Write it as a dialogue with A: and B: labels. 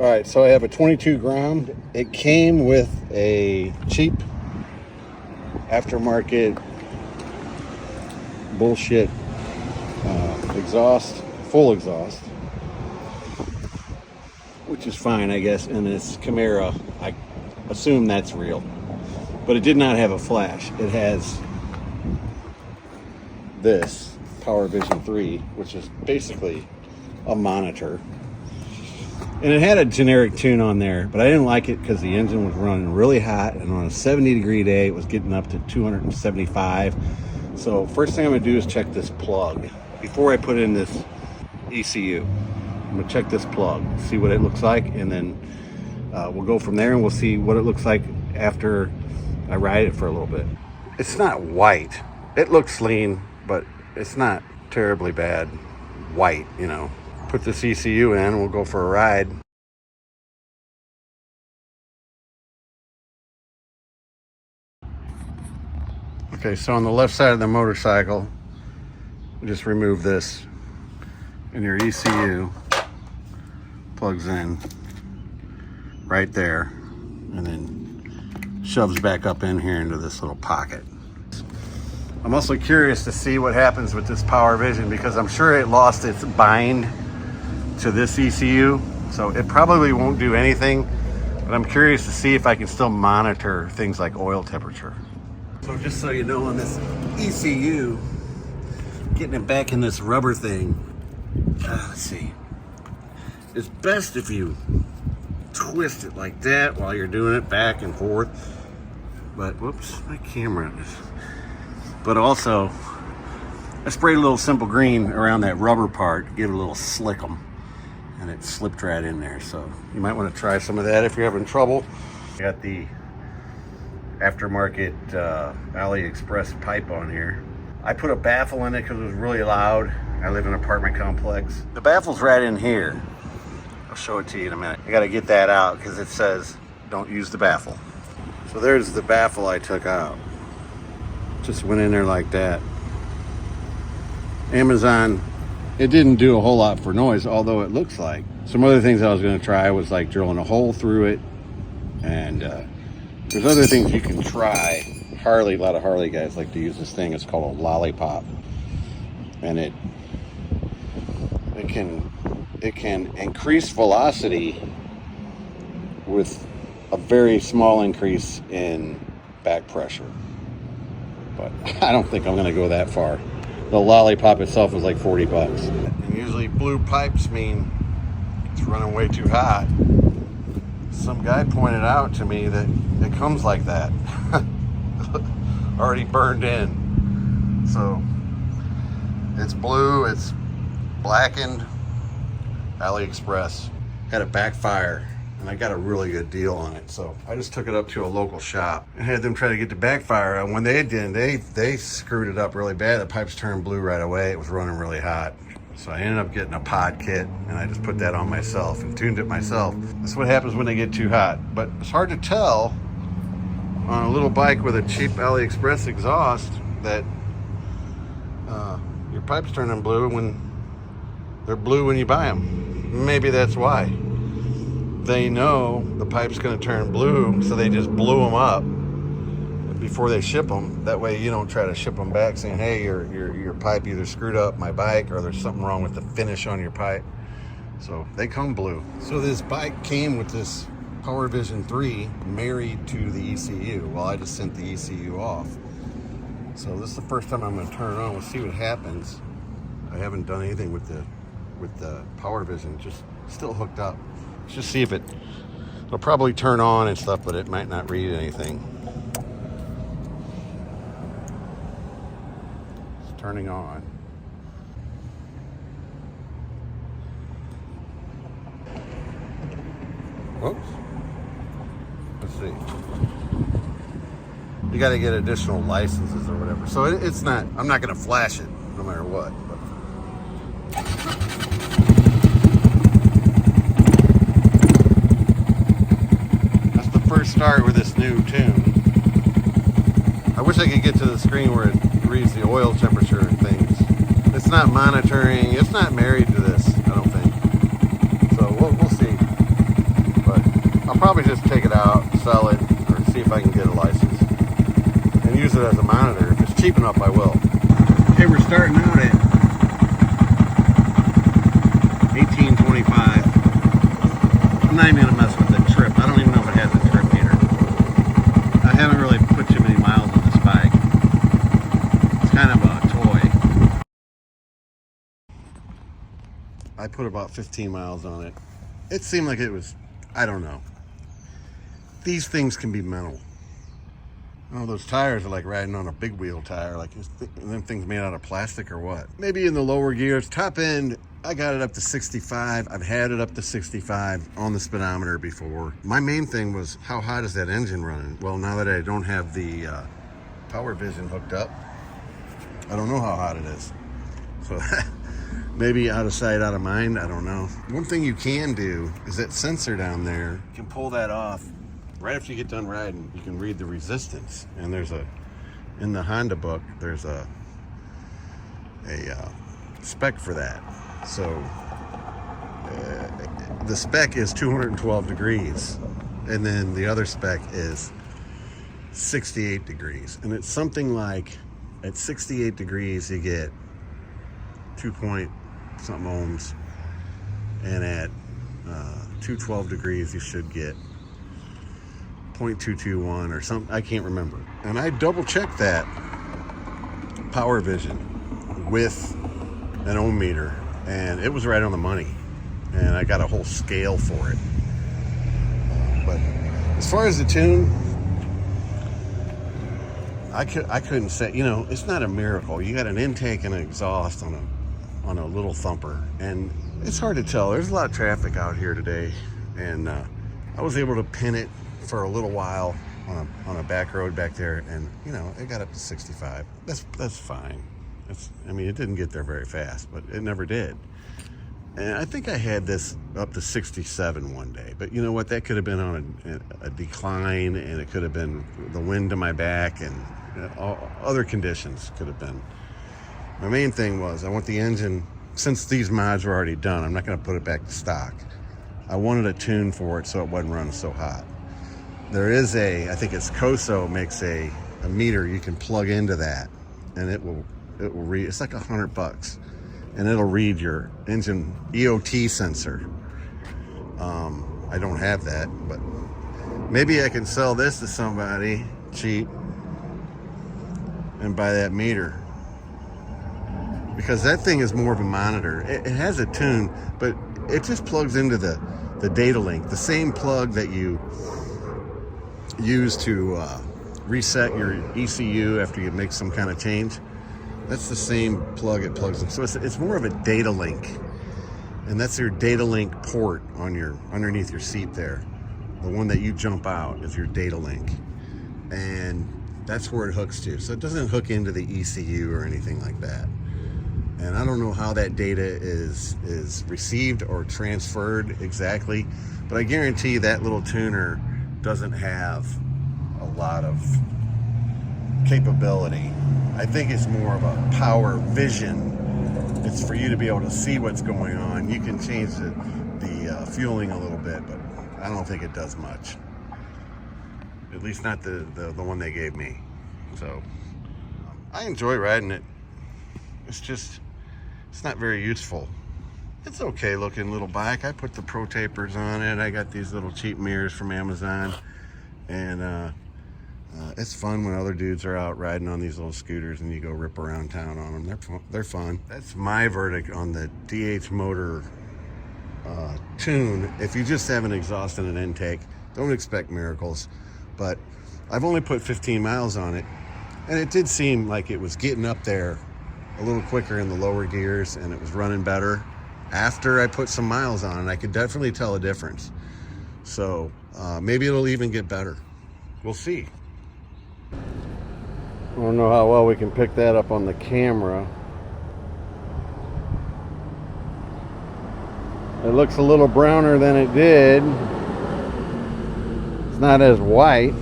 A: All right, so I have a 22 ground. It came with a cheap aftermarket bullshit exhaust, full exhaust, which is fine, I guess. And this Camaro, I assume that's real, but it did not have a flash. It has this Power Vision 3, which is basically a monitor. And it had a generic tune on there, but I didn't like it because the engine was running really hot, and on a 70-degree day, it was getting up to 275. So first thing I'm gonna do is check this plug. Before I put in this ECU, I'm gonna check this plug, see what it looks like, and then we'll go from there and we'll see what it looks like after I ride it for a little bit. It's not white. It looks lean, but it's not terribly bad white, you know. Put this ECU in, we'll go for a ride. Okay, so on the left side of the motorcycle, just remove this, and your ECU plugs in right there, and then shoves back up in here into this little pocket. I'm also curious to see what happens with this Power Vision, because I'm sure it lost its bind to this ECU, so it probably won't do anything, but I'm curious to see if I can still monitor things like oil temperature. So just so you know, on this ECU, getting it back in this rubber thing, let's see, it's best if you twist it like that while you're doing it back and forth. But whoops, my camera is. But also, I sprayed a little simple green around that rubber part, give it a little slickum, and it slipped right in there. So you might want to try some of that if you're having trouble. I got the aftermarket AliExpress pipe on here. I put a baffle in it because it was really loud. I live in an apartment complex. The baffle's right in here. I'll show it to you in a minute. I got to get that out because it says don't use the baffle. So there's the baffle I took out. Just went in there like that. Amazon, it didn't do a whole lot for noise, although it looks like. Some other things I was going to try was like drilling a hole through it, and there's other things you can try. Harley, a lot of Harley guys like to use this thing. It's called a lollipop, and it can increase velocity with a very small increase in back pressure. But I don't think I'm going to go that far. The lollipop itself is like 40 bucks. And usually blue pipes mean it's running way too hot. Some guy pointed out to me that it comes like that. Already burned in. So it's blue, it's blackened. AliExpress. Had a backfire, and I got a really good deal on it. So I just took it up to a local shop and had them try to get the backfire. And when they did, they screwed it up really bad. The pipes turned blue right away. It was running really hot. So I ended up getting a pod kit, and I just put that on myself and tuned it myself. That's what happens when they get too hot. But it's hard to tell on a little bike with a cheap AliExpress exhaust that your pipes turning blue when they're blue when you buy them. Maybe that's why. They know the pipe's going to turn blue, so they just blew them up before they ship them. That way you don't try to ship them back saying, hey, your pipe either screwed up my bike or there's something wrong with the finish on your pipe. So they come blue. So this bike came with this Power Vision 3 married to the ECU. Well, I just sent the ECU off. So this is the first time I'm going to turn it on. We'll see what happens. I haven't done anything with the Power Vision, just still hooked up. Let's just see if it'll probably turn on and stuff, but it might not read anything. It's turning on. Whoops. Let's see. You got to get additional licenses or whatever. So it's not, I'm not going to flash it no matter what. But. That's the first start with this new tune. I wish I could get to the screen where it reads the oil temperature and things. It's not monitoring, it's not married to this, I don't think. So we'll see. probably just take it out, sell it, or see if I can get a license and use it as a monitor. If it's cheap enough, I will. Okay, we're starting out at 1825. I'm not even gonna mess with the trip. I don't even know if it has a trip meter. I haven't really put too many miles on this bike. It's kind of a toy. I put about 15 miles on it. It seemed like it was, I don't know. These things can be mental. Oh, those tires are like riding on a big wheel tire. Like, them things made out of plastic or what? Maybe in the lower gears. Top end, I got it up to 65. I've had it up to 65 on the speedometer before. My main thing was, how hot is that engine running? Well, now that I don't have the power vision hooked up, I don't know how hot it is. So maybe out of sight, out of mind, I don't know. One thing you can do is that sensor down there, you can pull that off. Right after you get done riding, you can read the resistance. And there's in the Honda book, there's a spec for that. So the spec is 212 degrees. And then the other spec is 68 degrees. And it's something like, at 68 degrees, you get 2 point something ohms. And at 212 degrees, you should get 0.221 or something. I can't remember. And I double checked that power vision with an ohm meter, and it was right on the money. And I got a whole scale for it. But as far as the tune, I couldn't say, you know, it's not a miracle. You got an intake and an exhaust on a little thumper, and it's hard to tell. There's a lot of traffic out here today, and I was able to pin it for a little while on a back road back there, and you know, it got up to 65. That's fine. I mean, it didn't get there very fast, but it never did. And I think I had this up to 67 one day, but you know what? That could have been on a decline, and it could have been the wind to my back, and other conditions could have been. My main thing was I want the engine, since these mods were already done, I'm not going to put it back to stock. I wanted a tune for it so it wasn't running so hot. There is I think it's Koso makes a meter you can plug into that, and it will read. It's like $100, and it'll read your engine EOT sensor. I don't have that, but maybe I can sell this to somebody cheap and buy that meter, because that thing is more of a monitor. It has a tune, but it just plugs into the data link, the same plug that you use to reset your ECU after you make some kind of change. That's the same plug it plugs in. So it's more of a data link, and that's your data link port on your underneath your seat there. The one that you jump out is your data link, and that's where it hooks to. So it doesn't hook into the ECU or anything like that. And I don't know how that data is received or transferred exactly, but I guarantee that little tuner doesn't have a lot of capability. I think it's more of a power vision. It's for you to be able to see what's going on. You can change the fueling a little bit, but I don't think it does much. At least not the one they gave me. So I enjoy riding it. It's not very useful. It's okay looking little bike. I put the pro tapers on it. I got these little cheap mirrors from Amazon, and it's fun when other dudes are out riding on these little scooters and you go rip around town on them. They're fun. That's my verdict on the DH motor tune. If you just have an exhaust and an intake, don't expect miracles. But I've only put 15 miles on it, and it did seem like it was getting up there a little quicker in the lower gears, and it was running better after I put some miles on it. I could definitely tell a difference. So maybe it'll even get better. We'll see. I don't know how well we can pick that up on the camera. It looks a little browner than it did. It's not as white.